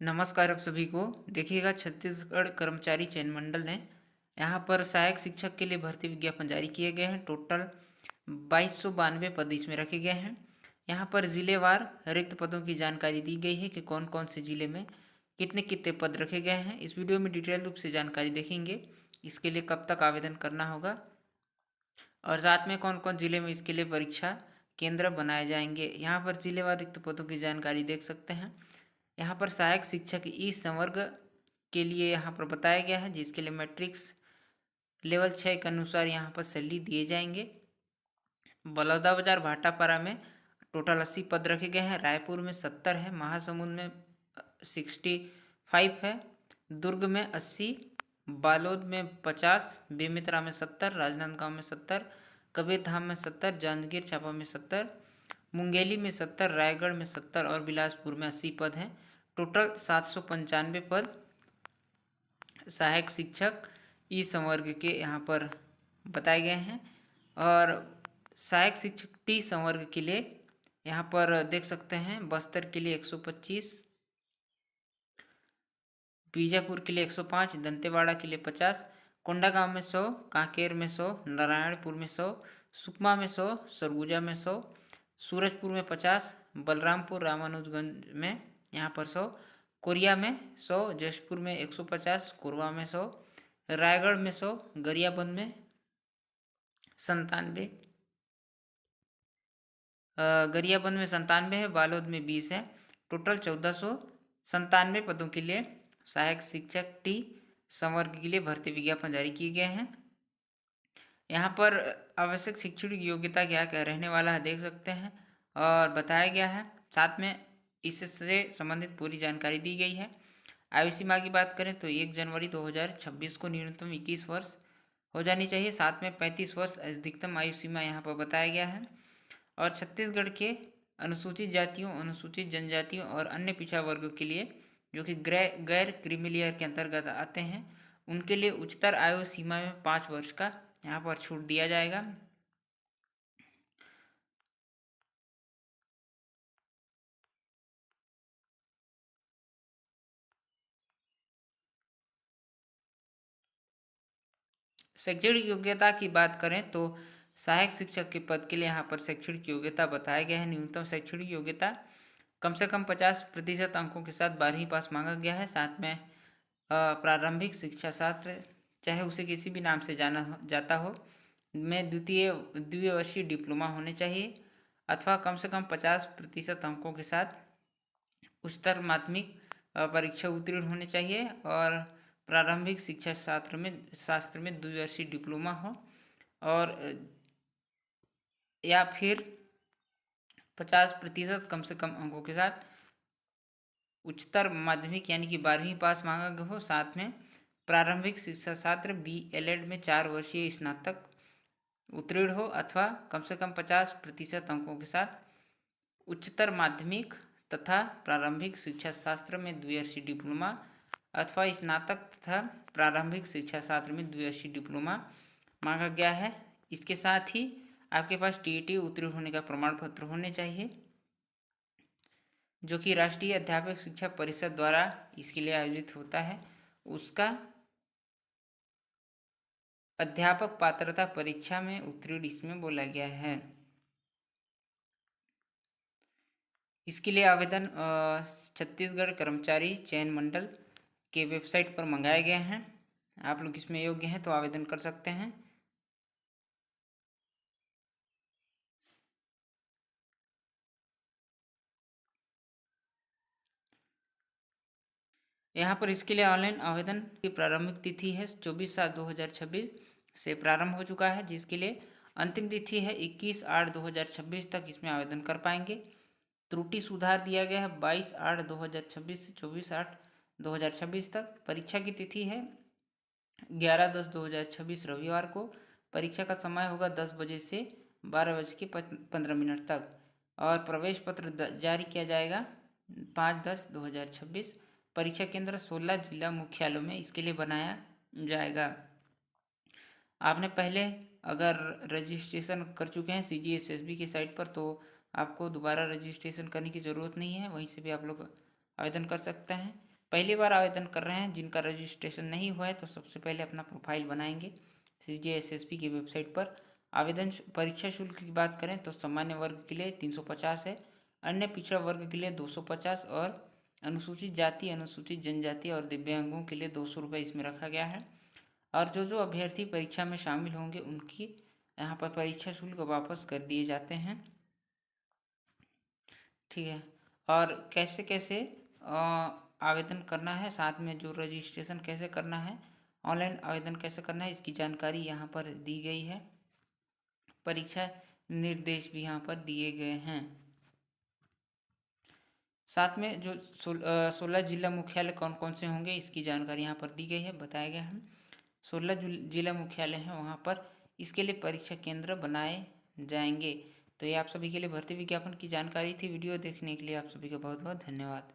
नमस्कार आप सभी को। देखिएगा, छत्तीसगढ़ कर्मचारी चयन मंडल ने यहाँ पर सहायक शिक्षक के लिए भर्ती विज्ञापन जारी किए गए हैं। टोटल 2292 पद इसमें रखे गए हैं। यहाँ पर जिलेवार रिक्त पदों की जानकारी दी गई है कि कौन कौन से जिले में कितने कितने पद रखे गए हैं। इस वीडियो में डिटेल रूप से जानकारी देखेंगे। इसके लिए कब तक आवेदन करना होगा और साथ में कौन कौन जिले में इसके लिए परीक्षा केंद्र बनाए जाएंगे। यहाँ पर जिलेवार रिक्त पदों की जानकारी देख सकते हैं। यहाँ पर सहायक शिक्षक ई संवर्ग के लिए यहाँ पर बताया गया है, जिसके लिए मैट्रिक्स लेवल 6 के अनुसार यहाँ पर सैलरी दिए जाएंगे। बलौदाबाजार भाटापारा में टोटल 80 पद रखे गए हैं। रायपुर में 70 है, महासमुंद में 65 है, दुर्ग में 80, बालोद में 50, बेमेतरा में 70, राजनांदगांव में 70, कबीरधाम में 70, जांजगीर चांपा में 70, मुंगेली में 70, रायगढ़ में 70 और बिलासपुर में 80 पद हैं। टोटल 795 पद सहायक शिक्षक ई संवर्ग के यहाँ पर बताए गए हैं। और सहायक शिक्षक टी संवर्ग के लिए यहाँ पर देख सकते हैं, बस्तर के लिए 125, बीजापुर के लिए 105, दंतेवाड़ा के लिए 50, कोंडागांव में 100, कांकेर में 100, नारायणपुर में 100, सुकमा में 100, सरगुजा में 100, सूरजपुर में 50, बलरामपुर रामानुजगंज में यहाँ पर 100, कोरिया में 100, जशपुर में 150, कोरबा में 100, रायगढ़ में 100, गरियाबंद में 97, गरियाबंद में 97 है, बालोद में 20 है। टोटल 1497 पदों के लिए सहायक शिक्षक टी संवर्ग के लिए भर्ती विज्ञापन जारी किए गए हैं। यहाँ पर आवश्यक शैक्षणिक योग्यता क्या क्या रहने वाला है देख सकते हैं और बताया गया है। साथ में इससे संबंधित पूरी जानकारी दी गई है। आयु सीमा की बात करें तो 1 जनवरी 2026 को न्यूनतम 21 वर्ष हो जानी चाहिए। साथ में 35 वर्ष अधिकतम आयु सीमा यहाँ पर बताया गया है। और छत्तीसगढ़ के अनुसूचित जातियों, अनुसूचित जनजातियों और अन्य पिछड़ा वर्गों के लिए, जो कि गैर क्रीमी के अंतर्गत आते हैं, उनके लिए उच्चतर आयु सीमा में 5 वर्ष का यहाँ पर छूट दिया जाएगा। शैक्षणिक योग्यता की बात करें तो सहायक शिक्षक के पद के लिए यहाँ पर शैक्षणिक योग्यता बताया गया है। न्यूनतम शैक्षणिक योग्यता कम से कम 50% अंकों के साथ 12वीं पास मांगा गया है। साथ में प्रारंभिक शिक्षा शास्त्र, चाहे उसे किसी भी नाम से जाना जाता हो, में द्वितीय वर्षीय डिप्लोमा होने चाहिए अथवा कम से कम 50% अंकों के साथ उच्चतर माध्यमिक परीक्षा उत्तीर्ण होने चाहिए और प्रारंभिक शिक्षा शास्त्र में द्विवर्षीय डिप्लोमा हो और या फिर 50% कम से कम अंकों के साथ उच्चतर माध्यमिक यानी कि 12वीं पास मांगा गया हो। साथ में प्रारंभिक शिक्षा छात्र BLED में 4 वर्षीय स्नातक उत्तीर्ण हो अथवा कम से कम 50% अंकों के साथ उच्चतर माध्यमिक तथा प्रारंभिक शिक्षा शास्त्र में द्विवर्षीय डिप्लोमा अथवा स्नातक तथा प्रारंभिक शिक्षा शास्त्र में द्विवर्षीय डिप्लोमा मांगा गया है। इसके साथ ही आपके पास TET उत्तीर्ण होने का प्रमाण पत्र होने चाहिए, जो कि राष्ट्रीय अध्यापक शिक्षा परिषद द्वारा इसके लिए आयोजित होता है। उसका अध्यापक पात्रता परीक्षा में उत्तीर्ण इसमें बोला गया है। इसके लिए आवेदन छत्तीसगढ़ कर्मचारी चयन मंडल के वेबसाइट पर मंगाए गए हैं। आप लोग इसमें योग्य हैं तो आवेदन कर सकते हैं। यहाँ पर इसके लिए ऑनलाइन आवेदन की प्रारंभिक तिथि है 24/7/2026 से प्रारंभ हो चुका है, जिसके लिए अंतिम तिथि है 21/8/2026 तक इसमें आवेदन कर पाएंगे। त्रुटि सुधार दिया गया है 22/8/2026 से 24/8/2026 तक। परीक्षा की तिथि है 11/10/2026 रविवार को। परीक्षा का समय होगा 10 बजे से 12:15 तक और प्रवेश पत्र जारी किया जाएगा 5/10/2026। परीक्षा केंद्र 16 जिला मुख्यालयों में इसके लिए बनाया जाएगा। आपने पहले अगर रजिस्ट्रेशन कर चुके हैं CGSSB की साइट पर तो आपको दोबारा रजिस्ट्रेशन करने की ज़रूरत नहीं है, वहीं से भी आप लोग आवेदन कर सकते हैं। पहली बार आवेदन कर रहे हैं, जिनका रजिस्ट्रेशन नहीं हुआ है तो सबसे पहले अपना प्रोफाइल बनाएंगे CGSSB की वेबसाइट पर। आवेदन परीक्षा शुल्क की बात करें तो सामान्य वर्ग के लिए 350 है, अन्य पिछड़ा वर्ग के लिए 250 और अनुसूचित जाति, अनुसूचित जनजाति और दिव्यांगों के लिए 200 रुपये इसमें रखा गया है। और जो अभ्यर्थी परीक्षा में शामिल होंगे उनकी यहाँ पर परीक्षा शुल्क वापस कर दिए जाते हैं। ठीक है। और कैसे कैसे आवेदन करना है, साथ में जो रजिस्ट्रेशन कैसे करना है, ऑनलाइन आवेदन कैसे करना है, इसकी जानकारी यहाँ पर दी गई है। परीक्षा निर्देश भी यहाँ पर दिए गए हैं। साथ में जो 16 जिला मुख्यालय कौन कौन से होंगे इसकी जानकारी यहाँ पर दी गई है, बताया गया है। 16 जिला मुख्यालय हैं, वहाँ पर इसके लिए परीक्षा केंद्र बनाए जाएंगे। तो ये आप सभी के लिए भर्ती विज्ञापन की जानकारी थी। वीडियो देखने के लिए आप सभी का बहुत बहुत धन्यवाद।